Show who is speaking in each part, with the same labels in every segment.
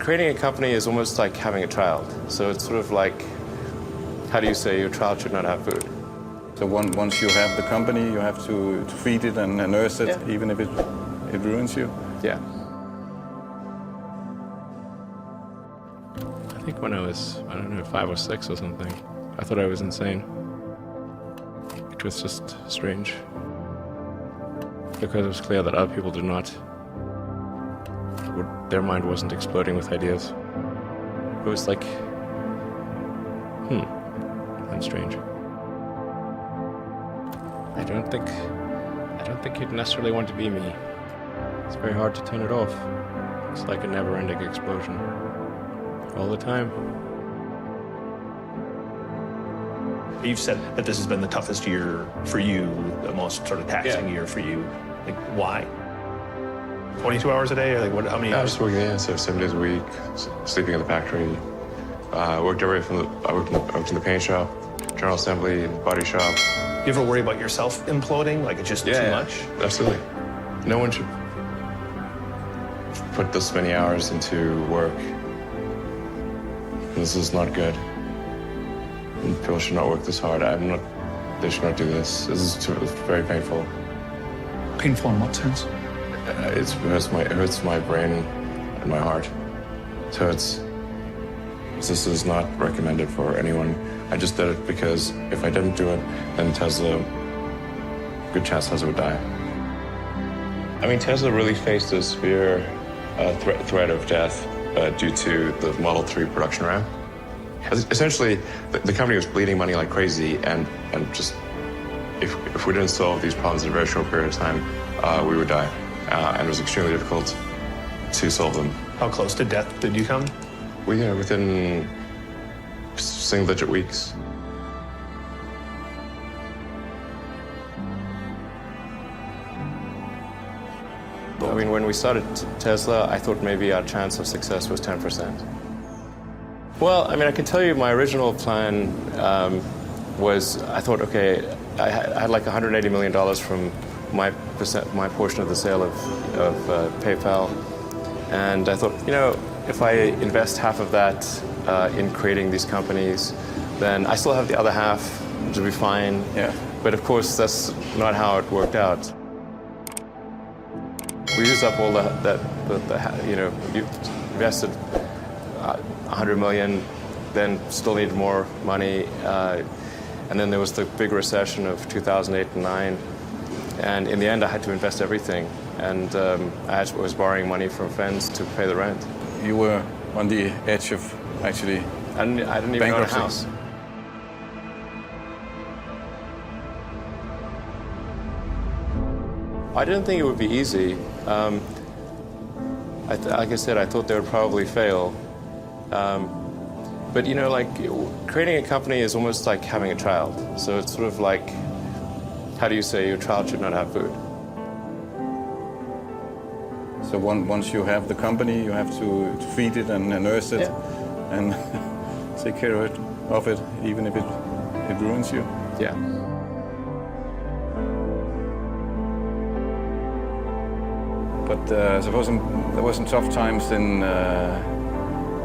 Speaker 1: creating a company is almost like having a child. So it's sort of like, how do you say your child should not have food?
Speaker 2: So once you have the company, you have to feed it and nurse it,
Speaker 1: Yeah.
Speaker 2: even if it ruins you?
Speaker 1: Yeah.
Speaker 3: I think when I was, 5 or 6 or something, I thought I was insane. It was just strange. Because it was clear that other people did not. Their mind wasn't exploding with ideas. It was like, that's strange. I don't think you'd necessarily want to be me. It's very hard to turn it off. It's like a never-ending explosion. All the time.
Speaker 4: You've said that this has been the toughest year for you, the most sort of taxing year for you. Like, why? 22 hours a day? Or like, how many
Speaker 5: I
Speaker 4: hours?
Speaker 5: was working, so 7 days a week, sleeping in the factory. I worked in the paint shop, general assembly, body shop.
Speaker 4: You ever worry about yourself imploding? Like, it's just too much?
Speaker 5: Absolutely. No one should put this many hours into work. This is not good. And people should not work this hard. They should not do this. It's very painful.
Speaker 6: Painful in what sense?
Speaker 5: It hurts my brain and my heart. So this is not recommended for anyone. I just did it because if I didn't do it, then Tesla, good chance Tesla would die. I mean, Tesla really faced a severe threat of death due to the Model 3 production ramp. Essentially, the company was bleeding money like crazy, and just if we didn't solve these problems in a very short period of time, we would die. And it was extremely difficult to solve them.
Speaker 4: How close to death did you come?
Speaker 5: Within single-digit weeks.
Speaker 1: I mean, when we started Tesla, I thought maybe our chance of success was 10%. Well, I mean, I can tell you my original plan was, I thought, okay, I had like $180 million from my portion of the sale of PayPal. And I thought, if I invest half of that in creating these companies, then I still have the other half to be fine.
Speaker 2: Yeah.
Speaker 1: But of course, that's not how it worked out. We used up all you invested 100 million, then still needed more money. And then there was the big recession of 2008 and 9. And in the end, I had to invest everything. And I was borrowing money from friends to pay the rent.
Speaker 2: You were on the edge of actually
Speaker 1: I didn't even own a house. I didn't think it would be easy. Like I said, I thought they would probably fail. But creating a company is almost like having a child. So it's sort of like, how do you say your child should not have food?
Speaker 2: So once you have the company, you have to feed it and nurse it and take care of it, even if it ruins you.
Speaker 1: Yeah.
Speaker 2: But I suppose there was some tough times in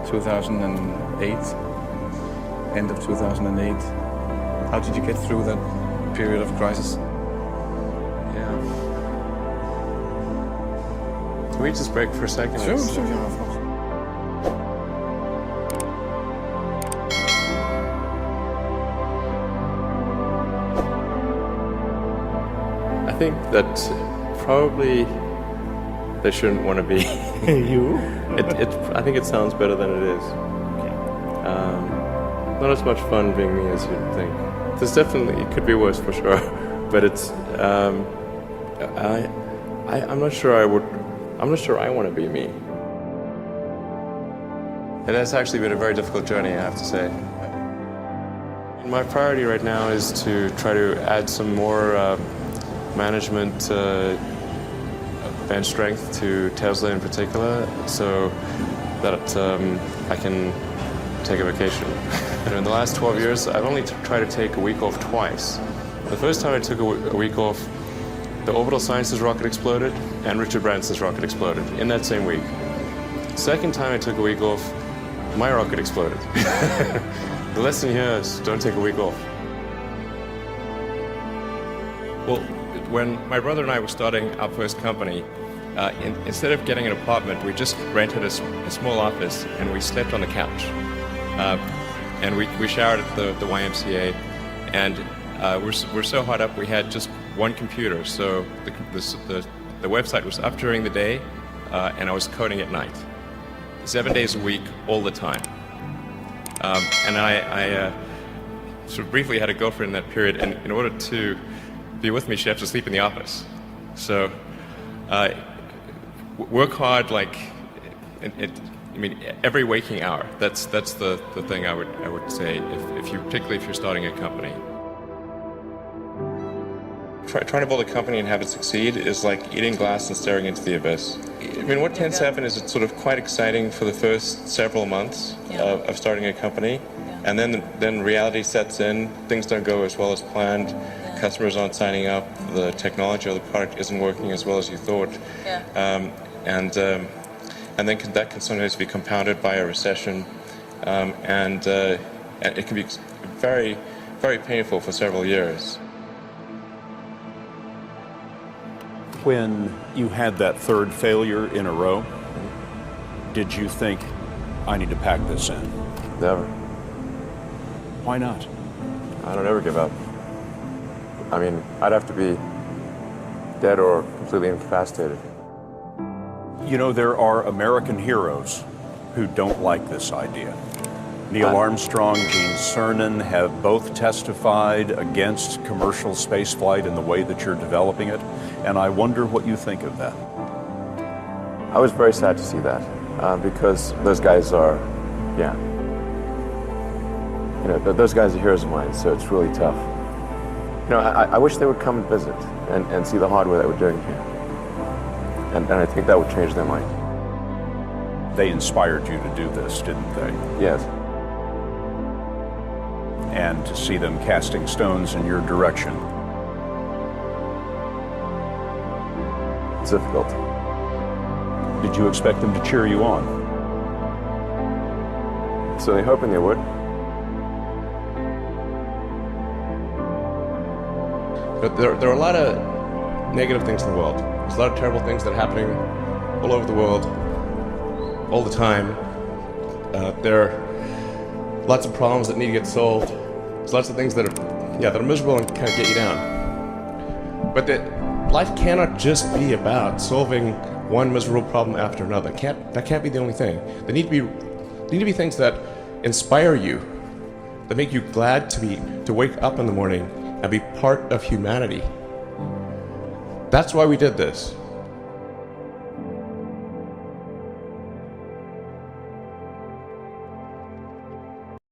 Speaker 2: 2008, end of 2008. How did you get through that period of crisis?
Speaker 1: Yeah. Can we just break for a second?
Speaker 2: Sure, of course.
Speaker 1: I think that probably they shouldn't want to be you. I think it sounds better than it is. Not as much fun being me as you'd think. There's definitely, it could be worse for sure, but it's. I'm not sure I want to be me. It has actually been a very difficult journey, I have to say. My priority right now is to try to add some more management bench strength to Tesla in particular, so that I can take a vacation. In the last 12 years, I've only tried to take a week off twice. The first time I took a week off, the Orbital Sciences rocket exploded and Richard Branson's rocket exploded in that same week. Second time I took a week off, my rocket exploded. The lesson here is don't take a week off.
Speaker 3: Well, when my brother and I were starting our first company, instead of getting an apartment, we just rented a small office and we slept on the couch. And we showered at the YMCA, and we're so hot up we had just one computer. So the website was up during the day, and I was coding at night, 7 days a week, all the time. And I sort of briefly had a girlfriend in that period, and in order to be with me, she had to sleep in the office. So work hard, like I mean, every waking hour. That's the thing I would say, particularly if you're starting a company.
Speaker 1: Trying to build a company and have it succeed is like eating glass and staring into the abyss. I mean, what tends to happen is it's sort of quite exciting for the first several months of starting a company, and then reality sets in. Things don't go as well as planned. Customers aren't signing up. The technology or the product isn't working as well as you thought. And then that can sometimes be compounded by a recession, and it can be very, very painful for several years.
Speaker 7: When you had that third failure in a row, did you think, I need to pack this in?
Speaker 5: Never.
Speaker 7: Why not?
Speaker 5: I don't ever give up. I mean, I'd have to be dead or completely incapacitated.
Speaker 7: You know, there are American heroes who don't like this idea. Neil Armstrong, Gene Cernan have both testified against commercial spaceflight in the way that you're developing it, and I wonder what you think of that.
Speaker 5: I was very sad to see that, because those guys are, those guys are heroes of mine, so it's really tough. You know, I wish they would come and visit and see the hardware that we're doing here. And I think that would change their mind.
Speaker 7: They inspired you to do this, didn't they?
Speaker 5: Yes.
Speaker 7: And to see them casting stones in your direction.
Speaker 5: It's difficult.
Speaker 7: Did you expect them to cheer you on?
Speaker 5: Certainly hoping they would.
Speaker 3: But there are a lot of negative things in the world. There's a lot of terrible things that are happening all over the world, all the time. There are lots of problems that need to get solved. There's lots of things that are miserable and kind of get you down. But life cannot just be about solving one miserable problem after another. That can't be the only thing. There need to be things that inspire you, that make you glad to wake up in the morning and be part of humanity. That's why we did this.